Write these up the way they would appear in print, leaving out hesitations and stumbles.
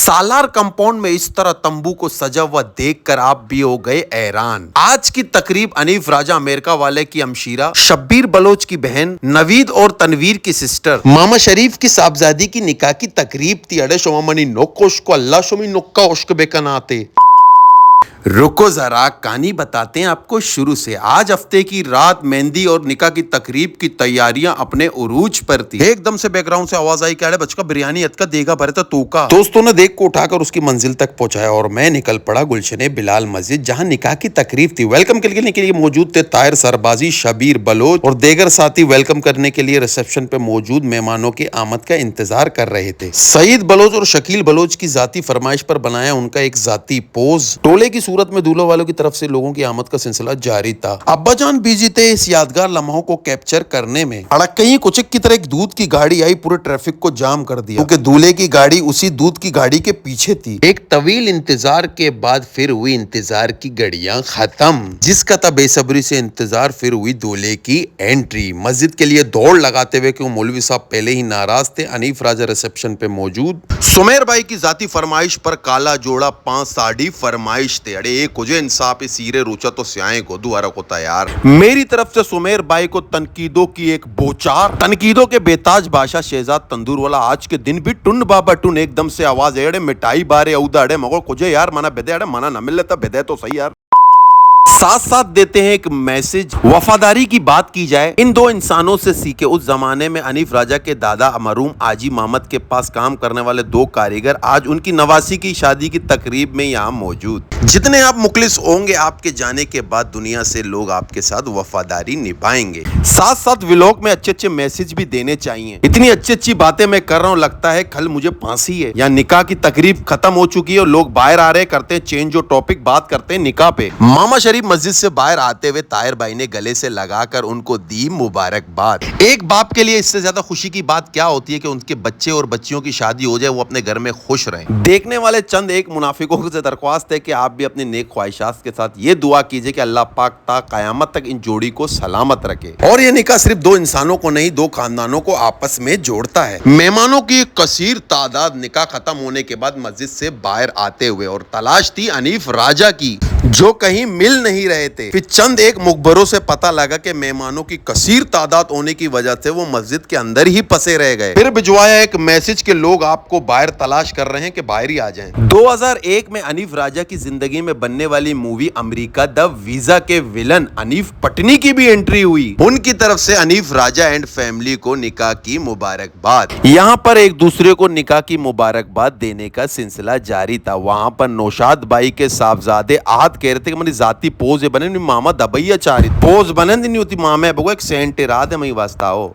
सालार compound में इस तरह तंबू को सजा हुआ देखकर आप भी हो गए हैरान। आज की तकरीब अनीफ राजा अमेरिका वाले की हमशीरा, शब्बीर बलोच की बहन, नवीद और तनवीर की सिस्टर, मामा शरीफ की साहबजादी की निकाह की तकरीब थी। अड़े शोमामनी नोकोश को अल्लाह शोमी नोक्का उश्क बेकनाते। रुको जरा, कहानी बताते हैं आपको शुरू से। आज हफ्ते की रात मेहंदी और निकाह की तकरीब की तैयारियां अपने उरूज पर थी। एकदम से बैकग्राउंड से आवाज आई, क्या बचका बिरयानी अत का देगा भरे तो का। दोस्तों ने देख को उठाकर उसकी मंजिल तक पहुंचाया और मैं निकल पड़ा गुलशने बिलाल मस्जिद, जहां निकाह की तकरीब थी। वेलकम करने के लिए मौजूद थे ताहिर सरबाजी, शबीर बलोच और देगर साथी वेलकम करने के लिए रिसेप्शन पे मौजूद मेहमानों की आमद का इंतजार कर रहे थे। सईद बलोच और शकील बलोच की जाती फरमाइश पर बनाया उनका एक जाती पोज। टोले की सूरत में दूल्हों वालों की तरफ से लोगों की आमद का सिलसिला जारी था। अब्बाजान बिजी थे इस यादगार लम्हों को कैप्चर करने में। अड़क्कई कुचक की तरह एक दूध की गाड़ी आई, पूरे ट्रैफिक को जाम कर दिया, क्योंकि दूल्हे की गाड़ी उसी दूध की गाड़ी के पीछे थी। एक तवील इंतजार के बाद फिर हुई इंतजार की घड़ियां खत्म। जिसका था बेसब्री से इंतजार, फिर हुई दूल्हे की एंट्री। मस्जिद के लिए दौड़ लगाते हुए, क्यों मौलवी साहब पहले ही नाराज थे। अनीफ राजा रिसेप्शन पे मौजूद। सुमेर भाई की जाती फरमाइश पर काला जोड़ा 5 साड़ी फरमाइश थे। अरे एक कुछ इंसाफ सीरे रुचा तो स्याए को दुआरा को तैयार। मेरी तरफ से सुमेर भाई को तनकीदों की एक बोचार। तनकीदों के बेताज बादशाह शहजाद तंदूर वाला आज के दिन भी टुन बाबा टुन एकदम से आवाज एड़े मिठाई बारे औदा अड़े मगो कुछ यार मना बेदे अड़े मना न मिल लेता बेदे तो सही यार। साथ साथ देते हैं एक मैसेज। वफादारी की बात की जाए, इन दो इंसानों से सीखे। उस जमाने में अनीफ राजा के दादा मरहूम आजी मोहम्मद के पास काम करने वाले 2 कारीगर आज उनकी नवासी की शादी की तकरीब में यहाँ मौजूद। जितने आप मुखलिस होंगे, आपके जाने के बाद दुनिया से लोग आपके साथ वफादारी निभाएंगे। साथ साथ व्लॉग में अच्छे अच्छे मैसेज भी देने चाहिए। इतनी अच्छी अच्छी बातें मैं कर रहा हूँ, लगता है कल मुझे फांसी है। या निकाह की तकरीब खत्म हो चुकी है और लोग बाहर आ रहे, करते हैं चेंज ऑफ टॉपिक, बात करते हैं निकाह पे। मामा शरीफ मस्जिद से बाहर आते हुए ताहिर भाई ने गले से लगाकर उनको दी मुबारकबाद। एक बाप के लिए इससे ज्यादा खुशी की बात क्या होती है कि उनके बच्चे और बच्चियों की शादी हो जाए, वो अपने घर में खुश रहें। देखने वाले चंद एक मुनाफिकों से दरख्वास्त है कि आप भी अपनी नेक ख्वाहिशात के साथ ये दुआ कीजिए कि अल्लाह पाक ता कयामत तक इन जोड़ी को सलामत रखे। और ये निकाह सिर्फ 2 इंसानों को नहीं, 2 खानदानों को आपस में जोड़ता है। मेहमानों की एक कसीर तादाद निकाह खत्म होने के बाद मस्जिद से बाहर आते हुए, और तलाश थी अनीफ राजा की, जो कहीं मिल नहीं रहे थे। फिर चंद एक मुखबरों से पता लगा कि मेहमानों की कसीर तादाद होने की वजह से वो मस्जिद के अंदर ही फंसे रह गए। फिर भिजवाया एक मैसेज के लोग आपको बाहर तलाश कर रहे हैं कि बाहर ही आ जाएं। 2001 में अनीफ राजा की जिंदगी में बनने वाली मूवी अमेरिका द वीजा के विलन अनीफ पटनी की भी एंट्री हुई। उनकी तरफ से अनीफ राजा एंड फैमिली को निकाह की मुबारकबाद। यहाँ पर एक दूसरे को निकाह की मुबारकबाद देने का सिलसिला जारी था। वहाँ पर नौशाद भाई के साहबजादे आहत कह रहे थे कि मेरी जाती पोज बने मामा दबैया चारी पोज बने नहीं होती मामा है एक सेंट रात है मई वास्ता हो।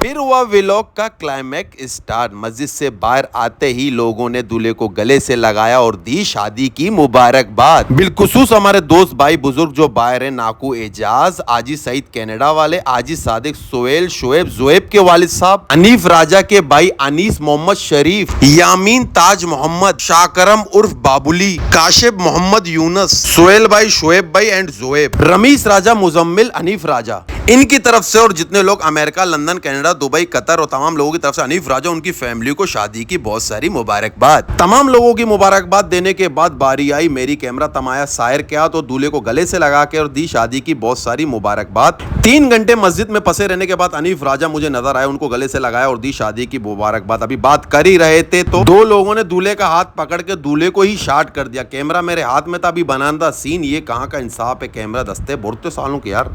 फिर हुआ व्लॉग का क्लाइमैक्स स्टार्ट। मस्जिद से बाहर आते ही लोगों ने दूल्हे को गले से लगाया और दी शादी की मुबारकबाद। बिलखुसूस हमारे दोस्त भाई बुजुर्ग जो बाहर है, नाकू एजाज, आजी सईद कनाडा वाले, आजी सादिक, सोहेल, शोएब, जोएब के वालिद साहब, अनीफ राजा के भाई अनीस मोहम्मद शरीफ, यामीन ताज मोहम्मद, शाकरम उर्फ बाबुली, काशिफ मोहम्मद यूनस, सोहेल भाई, शोएब भाई एंड जोएब, रमीस राजा, मुजम्मिल, अनीफ राजा इनकी तरफ से, और जितने लोग America, London, Canada, Dubai, Qatar और तमाम लोगों की तरफ से अनीफ राजा उनकी फैमिली को शादी की बहुत सारी मुबारकबाद। तमाम लोगों की मुबारकबाद देने के बाद बारी आई मेरी। कैमरा तमाया सायर क्या तो दूल्हे को गले से लगा के और दी शादी की बहुत सारी मुबारकबाद। 3 घंटे मस्जिद में फंसे रहने के बाद अनीफ राजा मुझे नजर आए, उनको गले से लगाया और दी शादी की मुबारकबाद। अभी बात कर ही रहे थे तो 2 लोगों ने दूल्हे का हाथ पकड़ के दूल्हे को ही शार्ट कर दिया। कैमरा मेरे हाथ में था, अभी बनाना सीन। ये कहाँ का इंसाफ है, कैमरा दस्ते बुरते सालों के यार।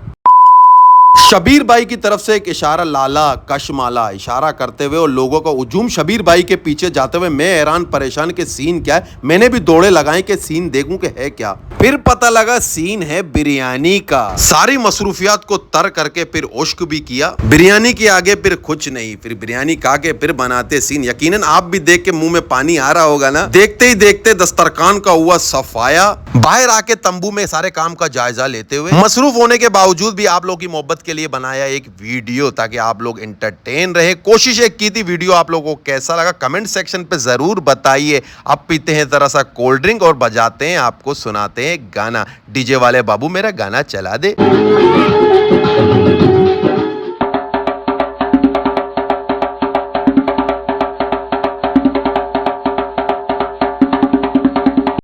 शबीर भाई की तरफ से एक इशारा, लाला कशमाला इशारा करते हुए और लोगों का हुजूम शबीर भाई के पीछे जाते हुए। मैं हैरान परेशान के सीन क्या है, मैंने भी दौड़े लगाए कि सीन देखूं कि है क्या। फिर पता लगा सीन है बिरयानी का। सारी मसरूफियात को तर करके फिर उश्क भी किया। बिरयानी के आगे फिर कुछ नहीं, फिर बिरयानी खा के फिर बनाते सीन। यकीनन आप भी देख के मुंह में पानी आ रहा होगा ना। देखते ही देखते दस्तरखान का हुआ सफाया। बाहर आके तंबू में सारे काम का जायजा लेते हुए, मसरूफ होने के बावजूद भी आप लोगों की मोहब्बत के लिए बनाया एक वीडियो ताकि आप लोग एंटरटेन रहे। कोशिश एक की थी, वीडियो आप लोगों को कैसा लगा कमेंट सेक्शन पे जरूर बताइए। अब पीते हैं जरा सा कोल्ड ड्रिंक और बजाते हैं, आपको सुनाते हैं गाना। डीजे वाले बाबू मेरा गाना चला दे।